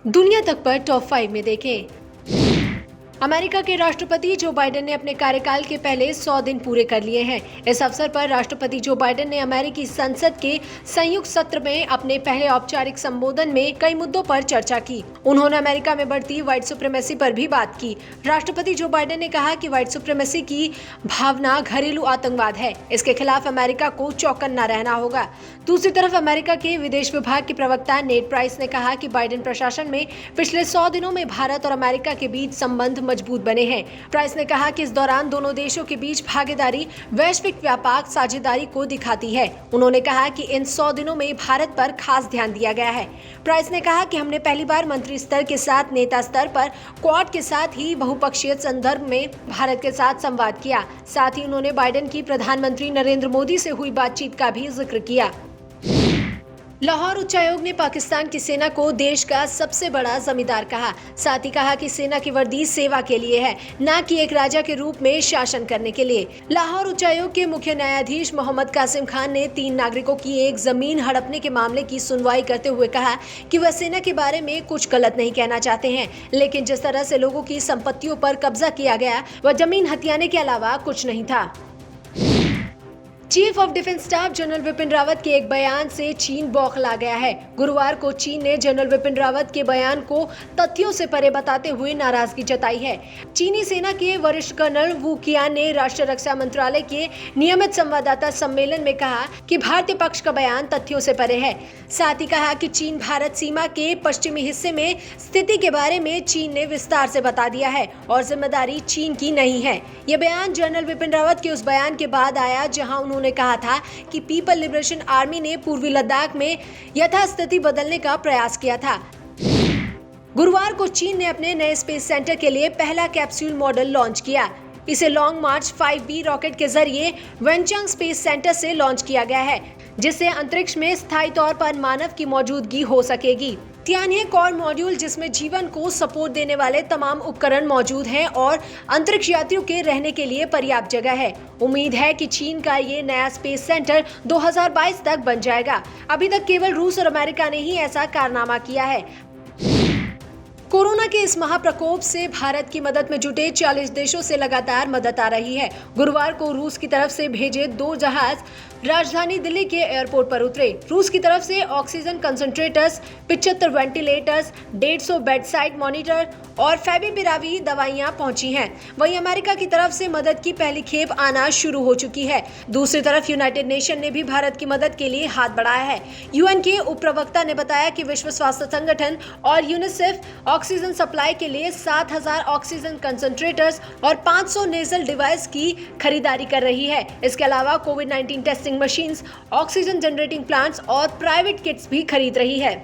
दुनिया तक पर टॉप 5 में देखें। अमेरिका के राष्ट्रपति जो बाइडेन ने अपने कार्यकाल के पहले 100 दिन पूरे कर लिए हैं। इस अवसर पर राष्ट्रपति जो बाइडेन ने अमेरिकी संसद के संयुक्त सत्र में अपने पहले औपचारिक संबोधन में कई मुद्दों पर चर्चा की। उन्होंने अमेरिका में बढ़ती व्हाइट सुप्रीमेसी पर भी बात की। राष्ट्रपति जो बाइडेन ने कहा कि व्हाइट सुप्रीमेसी की भावना घरेलू आतंकवाद है, इसके खिलाफ अमेरिका को चौकन्ना रहना होगा। दूसरी तरफ अमेरिका के विदेश विभाग के प्रवक्ता नेड प्राइस ने कहा कि बाइडेन प्रशासन में पिछले 100 दिनों में भारत और अमेरिका के बीच संबंध मजबूत बने हैं। प्राइस ने कहा कि इस दौरान दोनों देशों के बीच भागीदारी वैश्विक व्यापक साझेदारी को दिखाती है। उन्होंने कहा कि इन 100 दिनों में भारत पर खास ध्यान दिया गया है। प्राइस ने कहा कि हमने पहली बार मंत्री स्तर के साथ नेता स्तर पर क्वाड के साथ ही बहुपक्षीय संदर्भ में भारत के साथ संवाद किया। साथ ही उन्होंने बाइडेन की प्रधानमंत्री नरेंद्र मोदी से हुई बातचीत का भी जिक्र किया। लाहौर उच्चायोग ने पाकिस्तान की सेना को देश का सबसे बड़ा जमींदार कहा। साथ ही कहा कि सेना की वर्दी सेवा के लिए है, न कि एक राजा के रूप में शासन करने के लिए। लाहौर उच्चायोग के मुख्य न्यायाधीश मोहम्मद कासिम खान ने 3 नागरिकों की एक जमीन हड़पने के मामले की सुनवाई करते हुए कहा कि वह सेना के बारे में कुछ गलत नहीं कहना चाहते हैं, लेकिन जिस तरह से लोगों की संपत्तियों पर कब्जा किया गया वह जमीन हथियाने के अलावा कुछ नहीं था। Chief of defence staff general Vipin Rawat के एक बयान से चीन बौखला गया है। गुरुवार को चीन ने जनरल विपिन रावत के बयान को तथ्यों से परे बताते हुए नाराजगी जताई है। चीनी सेना के वरिष्ठ कर्नल वू कियान ने राष्ट्रीय रक्षा मंत्रालय के नियमित संवाददाता सम्मेलन में कहा कि भारतीय पक्ष का बयान तथ्यों से परे है। साथ ही कहा कि चीन भारत सीमा के पश्चिमी हिस्से में स्थिति के बारे में चीन ने विस्तार से बता दिया है और जिम्मेदारी चीन की नहीं है। यह बयान जनरल विपिन रावत के उस बयान के बाद आया जहां उन्होंने कहा था कि पीपल लिबरेशन आर्मी ने पूर्वी लद्दाख में यथास्थिति बदलने का प्रयास किया था। गुरुवार को चीन ने अपने नए स्पेस सेंटर के लिए पहला कैप्सूल मॉडल लॉन्च किया। इसे लॉन्ग मार्च 5B रॉकेट के जरिए वेंचंग स्पेस सेंटर से लॉन्च किया गया है, जिससे अंतरिक्ष में स्थायी तौर पर मानव की मौजूदगी हो सकेगी। तियान्हे कोर मॉड्यूल, जिसमें जीवन को सपोर्ट देने वाले तमाम उपकरण मौजूद हैं और अंतरिक्ष यात्रियों के रहने के लिए पर्याप्त जगह है। उम्मीद है कि चीन का ये नया स्पेस सेंटर 2022 तक बन जाएगा। अभी तक केवल रूस और अमेरिका ने ही ऐसा कारनामा किया है। कोरोना के इस महाप्रकोप से भारत की मदद में जुटे 40 देशों से लगातार मदद आ रही है। गुरुवार को रूस की तरफ से भेजे 2 जहाज राजधानी दिल्ली के एयरपोर्ट पर उतरे। रूस की तरफ से oxygen concentrators, 75 ventilators, 150 bedside monitor और फेविपिरावी दवाइयां पहुंची हैं। वहीं अमेरिका की तरफ से मदद की पहली खेप आना शुरू हो चुकी है। दूसरी तरफ यूनाइटेड नेशन ने भी भारत की मदद के लिए हाथ बढ़ाया है। यूएन के उप प्रवक्ता ने बताया कि विश्व स्वास्थ्य संगठन और यूनिसेफ ऑक्सीजन सप्लाई के लिए 7000 ऑक्सीजन कंसंट्रेटर्स और 500 नेजल डिवाइस की खरीदारी कर रही है। इसके अलावा कोविड-19 testing machines, oxygen generating plants और प्राइवेट किट्स भी खरीद रही है।